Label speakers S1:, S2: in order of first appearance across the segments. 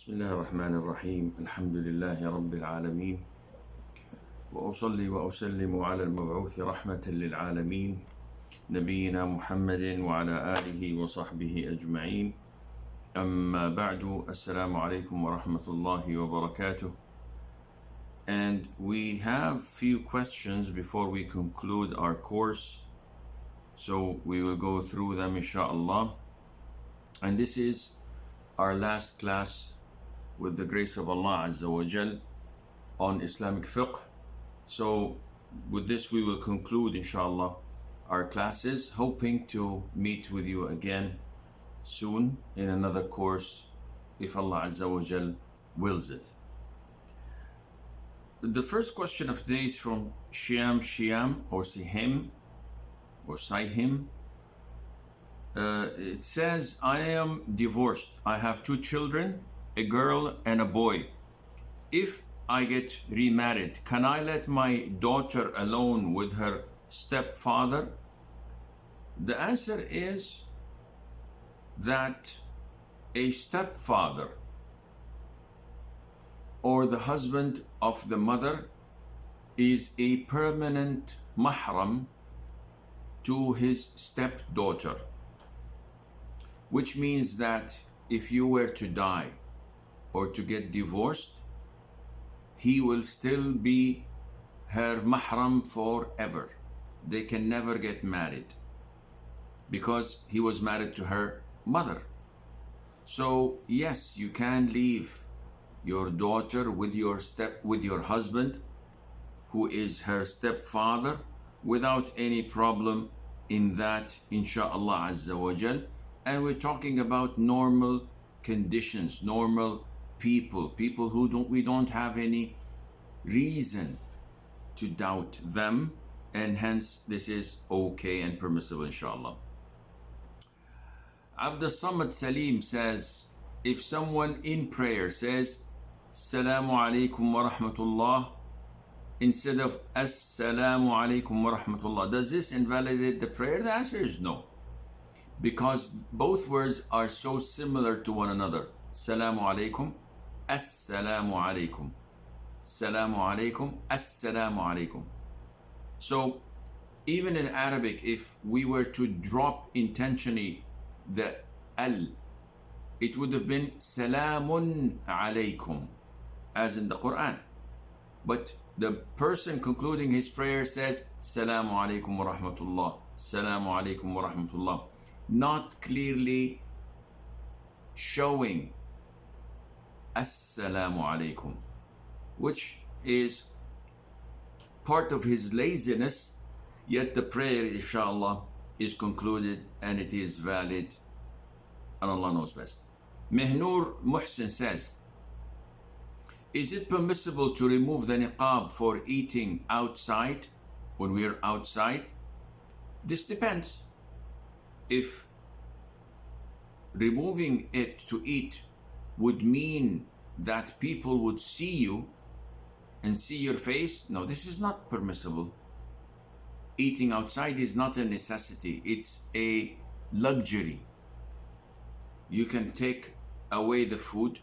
S1: بسم الله الرحمن الرحيم الحمد لله رب العالمين وأصلي وأسلم على المبعوث رحمة للعالمين نبينا محمد وعلى آله وصحبه أجمعين أما بعد السلام عليكم ورحمة الله وبركاته. And we have few questions before we conclude our course, so we will go through them inshallah. And this is our last class with the grace of Allah Azza wa Jal on Islamic Fiqh. So with this we will conclude inshallah our classes, hoping to meet with you again soon in another course if Allah Azza wa Jal wills it. The first question of today is from Shiam or Sihim or Sihim. It says, I am divorced. I have two children, a girl and a boy. If I get remarried, can I let my daughter alone with her stepfather? The answer is that a stepfather or the husband of the mother is a permanent mahram to his stepdaughter, which means that if you were to die or to get divorced, he will still be her mahram forever. They can never get married because he was married to her mother. So yes, you can leave your daughter with your husband, who is her stepfather, without any problem in that, inshallah Azza wa Jal. And we're talking about normal conditions, normal people who we don't have any reason to doubt them, and hence this is okay and permissible inshallah. Abdul Samad Salim says, if someone in prayer says Assalamu alaikum wa rahmatullah instead of Assalamu alaikum wa rahmatullah, does this invalidate the prayer? The answer is no, because both words are so similar to one another. Assalamu alaikum, Assalamu alaikum, Assalamu alaikum, Assalamu alaikum. So even in Arabic, if we were to drop intentionally the al, it would have been Salamun alaikum, as in the Quran. But the person concluding his prayer says Salamu alaikum wa rahmatullah, Salamu alaikum wa rahmatullah, not clearly showing Assalamu alaikum, which is part of his laziness, yet the prayer inshallah is concluded and it is valid, and Allah knows best. Mehnur Muhsin says, is it permissible to remove the niqab for eating outside when we are outside? This depends. If removing it to eat would mean that people would see you and see your face, no, this is not permissible. Eating outside is not a necessity, it's a luxury. You can take away the food,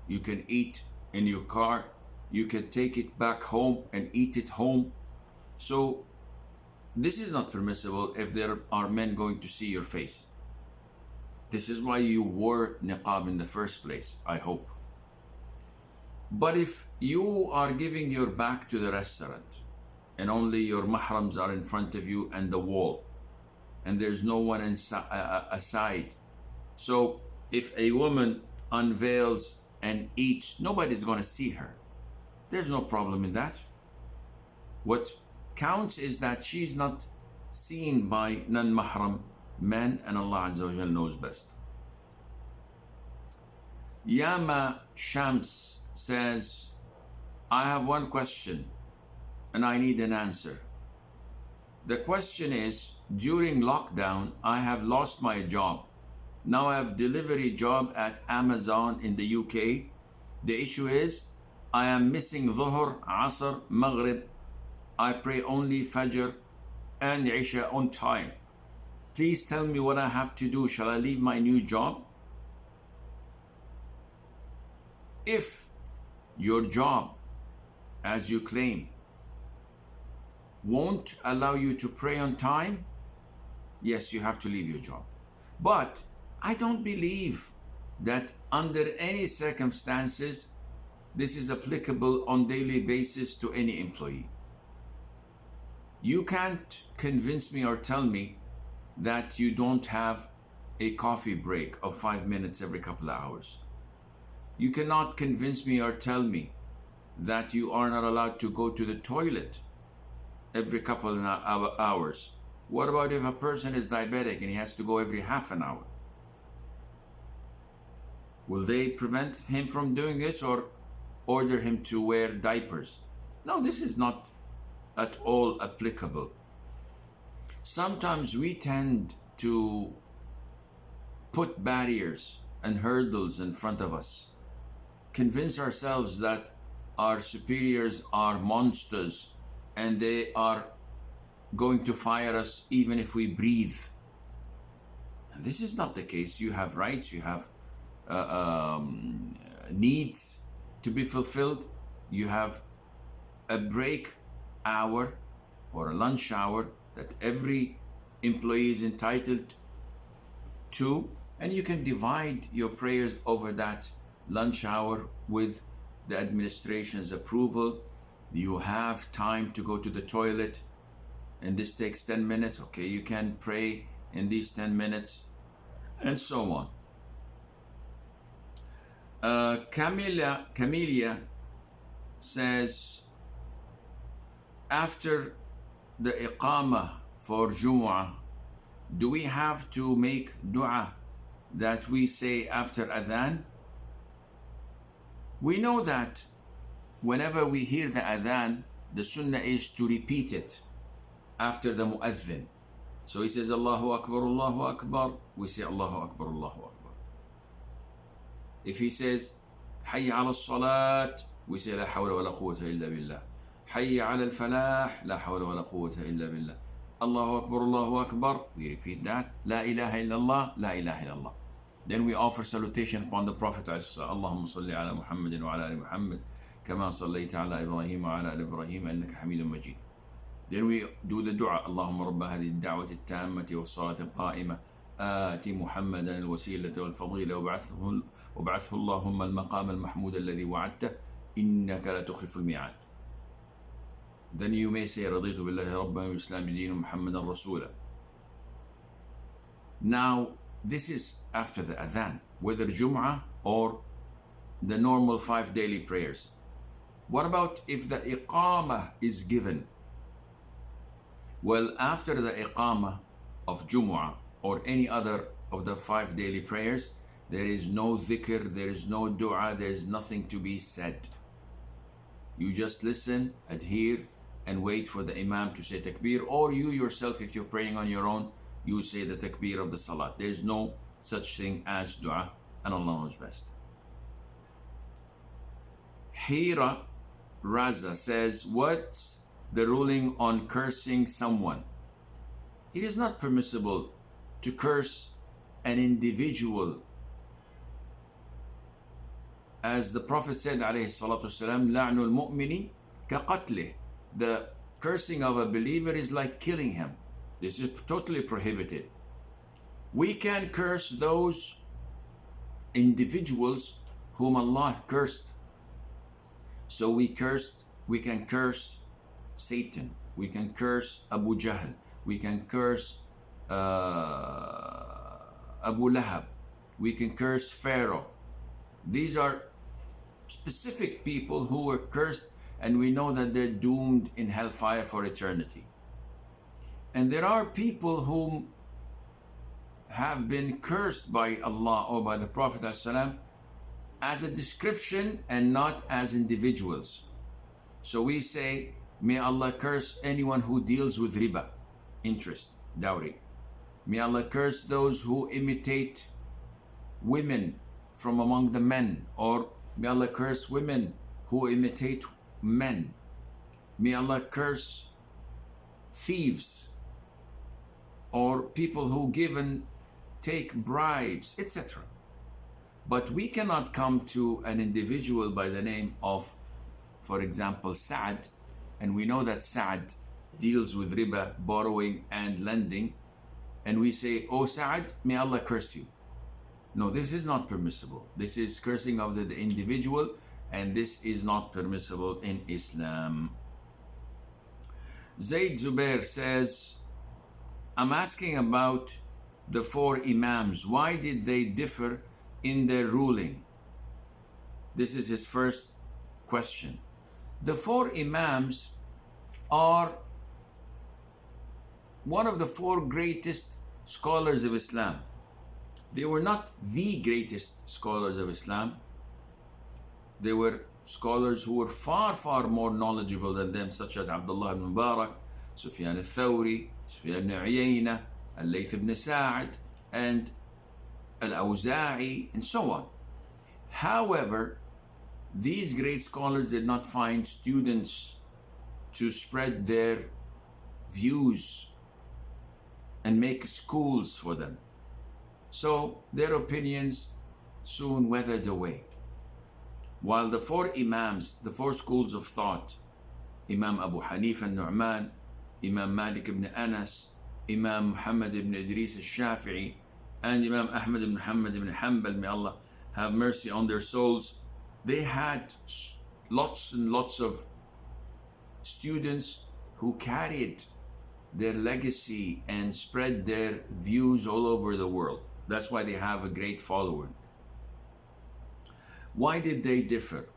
S1: you can eat in your car, you can take it back home and eat it home. So this is not permissible if there are men going to see your face. This is why you wore niqab in the first place, I hope. But if you are giving your back to the restaurant and only your mahrams are in front of you and the wall, and there's no one aside, so if a woman unveils and eats, nobody's going to see her. There's no problem in that. What counts is that she's not seen by non-mahram men, and Allah Azza wa Jal knows best. Yama Shams says, I have one question and I need an answer. The question is, during lockdown, I have lost my job. Now I have delivery job at Amazon in the UK. The issue is, I am missing Dhuhr, Asr, Maghrib. I pray only Fajr and Isha on time. Please tell me what I have to do. Shall I leave my new job? if your job, as you claim, won't allow you to pray on time, yes, you have to leave your job. But I don't believe that under any circumstances this is applicable on daily basis to any employee. You can't convince me or tell me that you don't have a coffee break of 5 minutes every couple of hours. You cannot convince me or tell me that you are not allowed to go to the toilet every couple of hours. What about if a person is diabetic and he has to go every half an hour? Will they prevent him from doing this or order him to wear diapers? No, this is not at all applicable. Sometimes we tend to put barriers and hurdles in front of us, convince ourselves that our superiors are monsters and they are going to fire us even if we breathe. And this is not the case. You have rights, you have needs to be fulfilled. You have a break hour or a lunch hour that every employee is entitled to, and you can divide your prayers over that lunch hour with the administration's approval. You have time to go to the toilet and this takes 10 minutes. Okay, you can pray in these 10 minutes and so on. Camelia says, after the iqamah for Jumu'ah, do we have to make dua that we say after adhan? We know that whenever we hear the adhan, the sunnah is to repeat it after the mu'adhin. So he says Allahu Akbar, Allahu Akbar, we say Allahu Akbar, Allahu Akbar. If he says Hayya ala salat, we say La hawla wa la quwwata illa billah. Hayya ala al-falah, La hawla wa la quwwata illa billah. Allahu Akbar, Allahu Akbar, we repeat that. La ilaha illallah, La ilaha illallah. Then we offer salutation upon the Prophet. Allahumma salli ala Muhammadin wa ala ali Muhammad kama sallaita ala Ibrahim wa ala ali Ibrahim innaka Hamidun Majid. Then we do the dua. Allahumma rabba hadhihi ad-da'wati at-tammati was-salati al-qa'imah آتي محمدا الوسيلة والفضيلة وابعثه اللهم المقام المحمود الذي وعدته إنك لا تخلف الميعاد. Then you may say رضيت بالله ربا والإسلام دينا محمدا رسولا. Now this is after the adhan, whether Jum'ah or the normal 5 daily prayers. What about if the iqamah is given? Well, after the iqamah of Jumu'ah or any other of the 5 daily prayers, there is no dhikr, there is no dua, there is nothing to be said. You just listen, adhere, and wait for the Imam to say takbir, or you yourself, if you're praying on your own, you say the takbir of the salat. There is no such thing as dua, and Allah knows best. Hira Raza says, what's the ruling on cursing someone? It is not permissible to curse an individual. As the Prophet said, alayhi salatu wasalam, la'nul mu'mini kaqatlih. The cursing of a believer is like killing him. This is totally prohibited. We can curse those individuals whom Allah cursed. So we can curse Satan, we can curse Abu Jahl, we can curse Abu Lahab, we can curse Pharaoh. These are specific people who were cursed, and we know that they're doomed in hellfire for eternity. And there are people who have been cursed by Allah or by the Prophet ﷺ as a description and not as individuals. So we say, may Allah curse anyone who deals with riba, interest, dowry. May Allah curse those who imitate women from among the men, or may Allah curse women who imitate men. May Allah curse thieves or people who give and take bribes, etc. But we cannot come to an individual by the name of, for example, Sa'd, and we know that Sa'd deals with riba, borrowing and lending, and we say, oh Sa'd, may Allah curse you. No, this is not permissible. This is cursing of the individual, and this is not permissible in Islam. Zayd Zubair says, I'm asking about the four Imams. Why did they differ in their ruling? This is his first question. The four Imams are one of the four greatest scholars of Islam. They were not the greatest scholars of Islam. They were scholars who were far, far more knowledgeable than them, such as Abdullah ibn Mubarak, Sufyan al-Thawri, Sufyan ibn Uyayna, Al-Layth ibn Sa'd, and Al-Awza'i, and so on. However, these great scholars did not find students to spread their views and make schools for them. So their opinions soon weathered away. While the four Imams, the four schools of thought, Imam Abu Hanifa al-Nu'man, Imam Malik ibn Anas, Imam Muhammad ibn Idris al-Shafi'i, and Imam Ahmad ibn Muhammad ibn Hanbal, may Allah have mercy on their souls, they had lots and lots of students who carried their legacy and spread their views all over the world. That's why they have a great following. Why did they differ?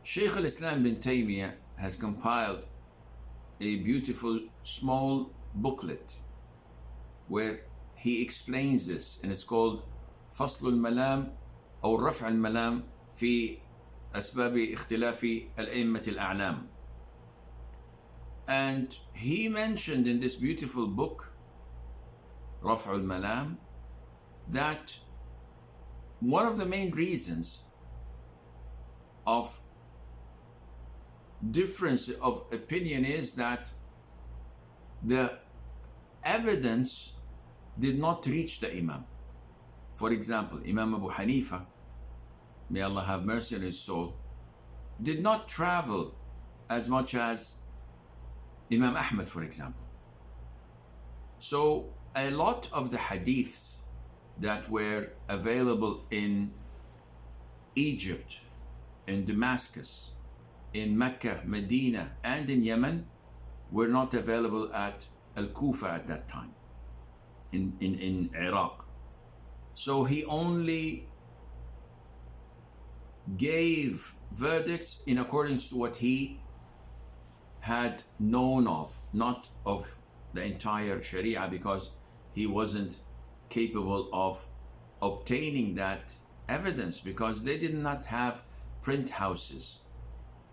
S1: Shaykh al-Islam bin Taymiyyah has compiled a beautiful small booklet where he explains this, and it's called فصل الملام أو رفع الملام في أسباب اختلاف الأئمة الأعلام. And he mentioned in this beautiful book, رفع الملام, that one of the main reasons of difference of opinion is that the evidence did not reach the Imam. For example, Imam Abu Hanifa, may Allah have mercy on his soul, did not travel as much as Imam Ahmad, for example. So a lot of the hadiths that were available in Egypt, in Damascus, in Mecca, Medina, and in Yemen were not available at Al-Kufa at that time, in Iraq. So he only gave verdicts in accordance to what he had known of, not of the entire Sharia, because he wasn't capable of obtaining that evidence, because they did not have print houses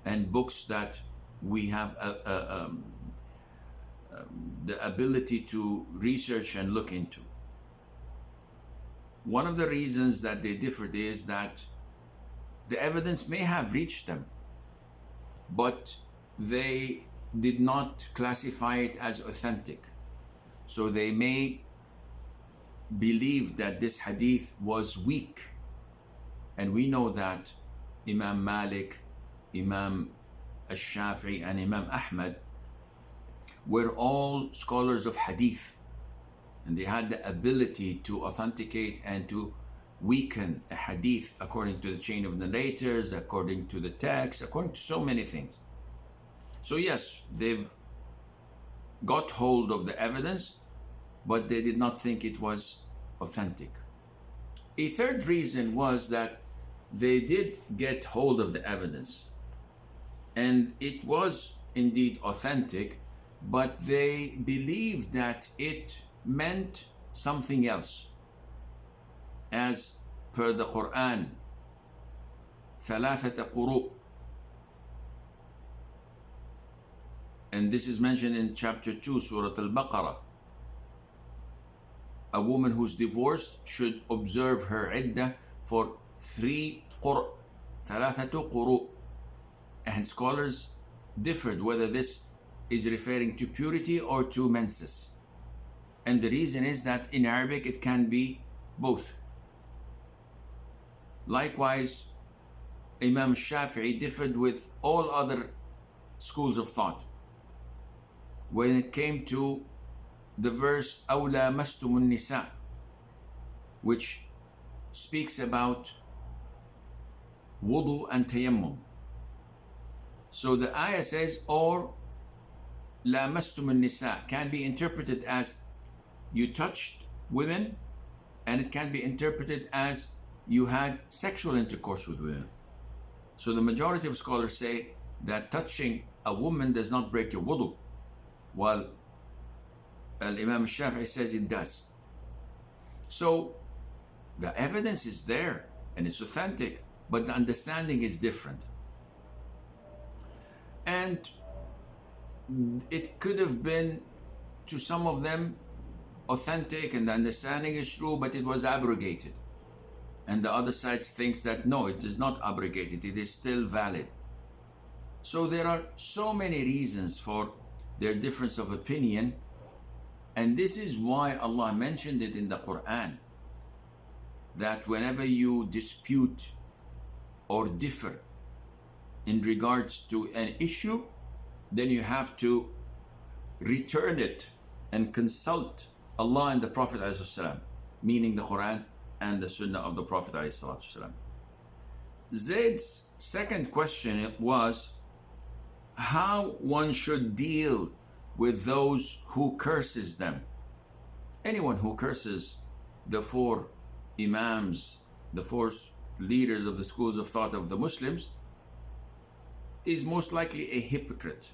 S1: and books that we have the ability to research and look into. One of the reasons that they differed is that the evidence may have reached them, but they did not classify it as authentic. So they may believe that this hadith was weak. And we know that Imam Malik, Imam al-Shafi'i, and Imam Ahmad were all scholars of hadith, and they had the ability to authenticate and to weaken a hadith according to the chain of narrators, according to the text, according to so many things. So yes, they've got hold of the evidence, but they did not think it was authentic. A third reason was that they did get hold of the evidence, and it was indeed authentic, but they believed that it meant something else. As per the Quran, ثلاثة قروء, and this is mentioned in chapter 2, Surah Al-Baqarah. A woman who's divorced should observe her iddah for 3 qur', ثلاثة قروء. And scholars differed whether this is referring to purity or to menses. And the reason is that in Arabic it can be both. Likewise, Imam Shafi'i differed with all other schools of thought when it came to the verse أَوْ لَامَسْتُمُ النِّسَاء, which speaks about wudu and tayammum. So the ayah says, or لَامَسْتُمُ النِّسَاء can be interpreted as you touched women, and it can be interpreted as you had sexual intercourse with women. So the majority of scholars say that touching a woman does not break your wudu, while Imam Shafi'i says it does. So the evidence is there and it's authentic, but the understanding is different. And it could have been, to some of them, authentic and the understanding is true, but it was abrogated. And the other side thinks that no, it is not abrogated, it is still valid. So there are so many reasons for their difference of opinion, and this is why Allah mentioned it in the Quran, that whenever you dispute or differ in regards to an issue, then you have to return it and consult Allah and the Prophet ﷺ, meaning the Quran and the Sunnah of the Prophet ﷺ. Zaid's second question was how one should deal with those who curses them. Anyone who curses the four Imams, the four leaders of the schools of thought of the Muslims, is most likely a hypocrite.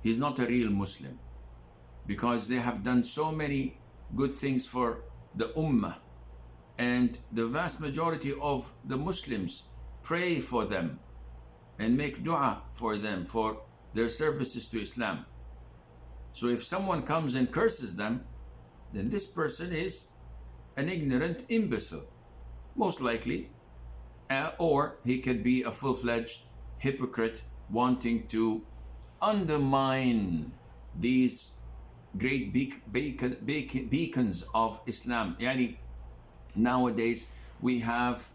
S1: He's not a real Muslim, because they have done so many good things for the Ummah, and the vast majority of the Muslims pray for them and make dua for them for their services to Islam. So if someone comes and curses them, then this person is an ignorant imbecile, most likely, or he could be a full-fledged hypocrite wanting to undermine these great beacons of Islam. Yani, nowadays we have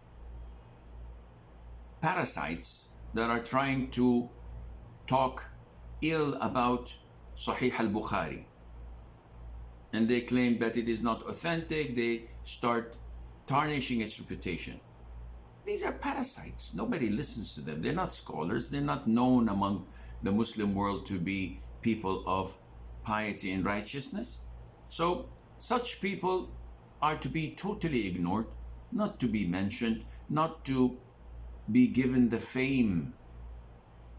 S1: parasites that are trying to talk ill about Sahih al-Bukhari, and they claim that it is not authentic. They start tarnishing its reputation. These are parasites. Nobody listens to them. They're not scholars. They're not known among the Muslim world to be people of piety and righteousness. So such people are to be totally ignored, not to be mentioned, not to be given the fame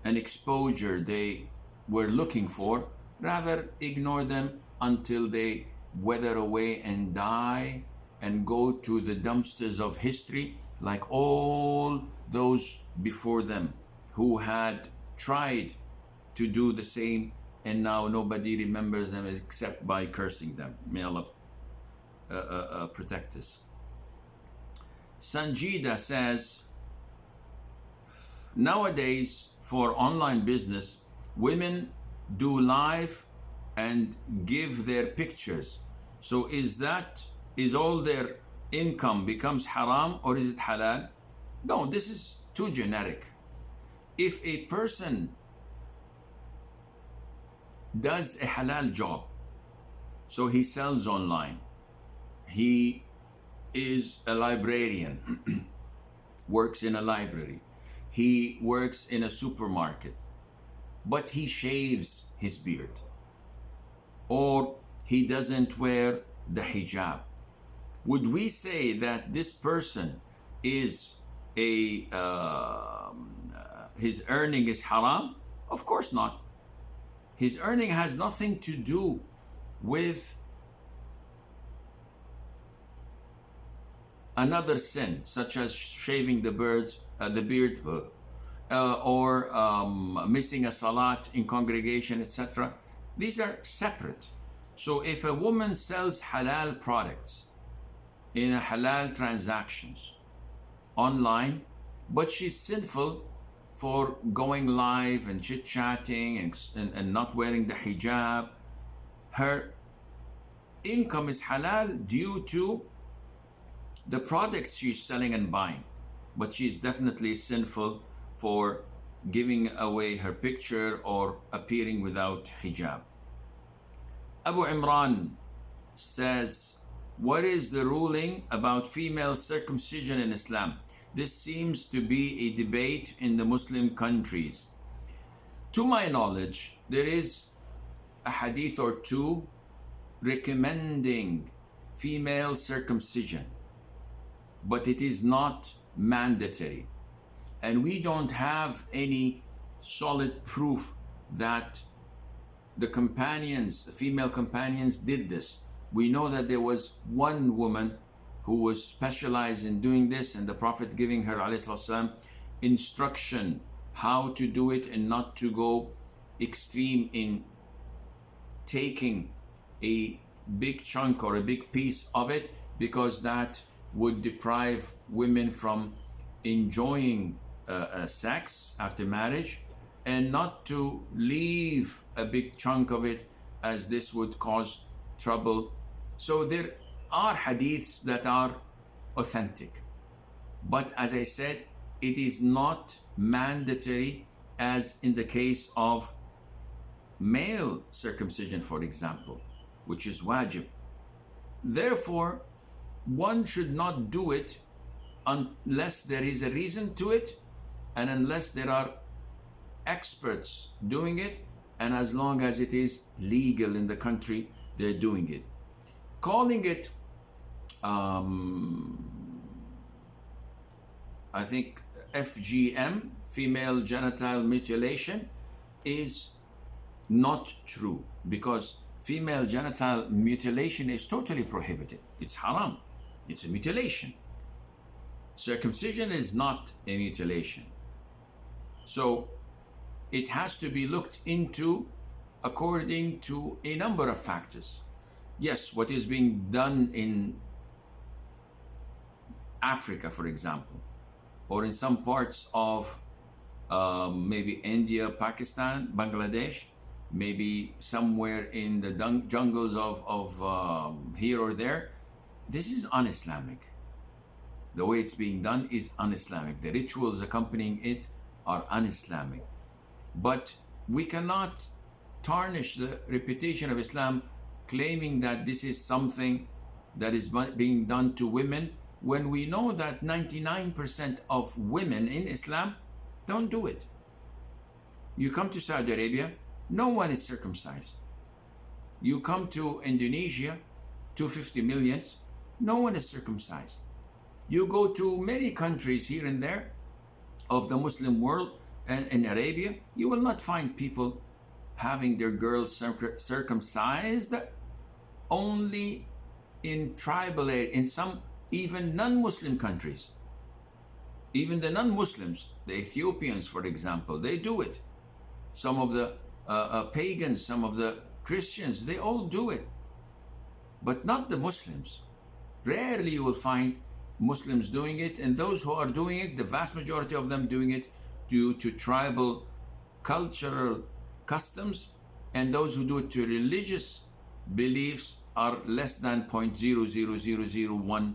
S1: and exposure they were looking for. Rather, ignore them until they wither away and die and go to the dumpsters of history, like all those before them who had tried to do the same, and now nobody remembers them except by cursing them. May Allah protect us. Sanjida says, nowadays for online business, women do live and give their pictures. So is all their income becomes haram, or is it halal? No, this is too generic. If a person does a halal job, so he sells online, he is a librarian, works in a library, he works in a supermarket, but he shaves his beard, or he doesn't wear the hijab, would we say that this person is his earning is haram? Of course not. His earning has nothing to do with another sin, such as shaving the beard, or missing a salat in congregation, etc. These are separate. So if a woman sells halal products in a halal transactions online, but she's sinful for going live and chit-chatting and not wearing the hijab, her income is halal due to the products she's selling and buying. but she's definitely sinful for giving away her picture or appearing without hijab. Abu Imran says, what is the ruling about female circumcision in Islam? This seems to be a debate in the Muslim countries. To my knowledge, there is a hadith or two recommending female circumcision, but it is not mandatory. And we don't have any solid proof that the companions, the female companions, did this. We know that there was one woman who was specialized in doing this, and the Prophet giving her ﷺ instruction how to do it and not to go extreme in taking a big chunk or a big piece of it, because that would deprive women from enjoying sex after marriage, and not to leave a big chunk of it, as this would cause trouble. So there are hadiths that are authentic, but as I said, it is not mandatory as in the case of male circumcision, for example, which is wajib. Therefore, one should not do it unless there is a reason to it, and unless there are experts doing it, and as long as it is legal in the country they're doing it. Calling it I think FGM, female genital mutilation, is not true, because female genital mutilation is totally prohibited. It's haram. It's a mutilation. Circumcision is not a mutilation. So it has to be looked into according to a number of factors. Yes, what is being done in Africa, for example, or in some parts of maybe India, Pakistan, Bangladesh, maybe somewhere in the jungles of here or there, this is un-Islamic. The way it's being done is un-Islamic. The rituals accompanying it are un-Islamic. But we cannot tarnish the reputation of Islam claiming that this is something that is being done to women, when we know that 99% of women in Islam don't do it. You come to Saudi Arabia, no one is circumcised. You come to Indonesia, 250 million, no one is circumcised. You go to many countries here and there of the Muslim world, and in Arabia, you will not find people having their girls circumcised. Only in tribal area, in some even non-Muslim countries. Even the non-Muslims, the Ethiopians, for example, they do it. Some of the pagans, some of the Christians, they all do it. But not the Muslims. Rarely you will find Muslims doing it, and those who are doing it, the vast majority of them doing it due to tribal cultural customs, and those who do it to religious beliefs are less than 0.00001%,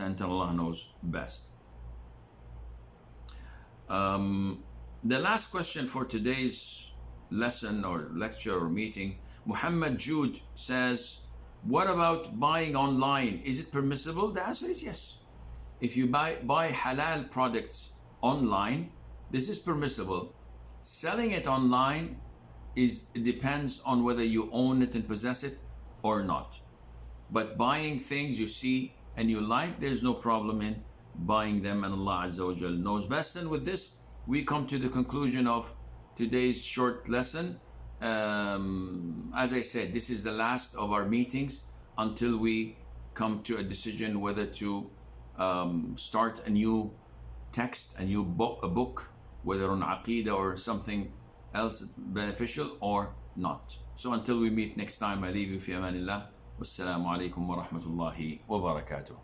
S1: and Allah knows best. The last question for today's lesson or lecture or meeting, Muhammad Jude says, what about buying online? Is it permissible? The answer is yes. If you buy halal products online, this is permissible. Selling it online it depends on whether you own it and possess it or not. But buying things you see and you like, there's no problem in buying them, and Allah Azza wa Jal knows best. And with this, we come to the conclusion of today's short lesson. As I said, this is the last of our meetings until we come to a decision whether to start a new text, a book, whether on Aqidah or something else beneficial or not. So until we meet next time, I leave you fi amanillah. Wassalamu alaikum wa rahmatullahi wa barakatuh.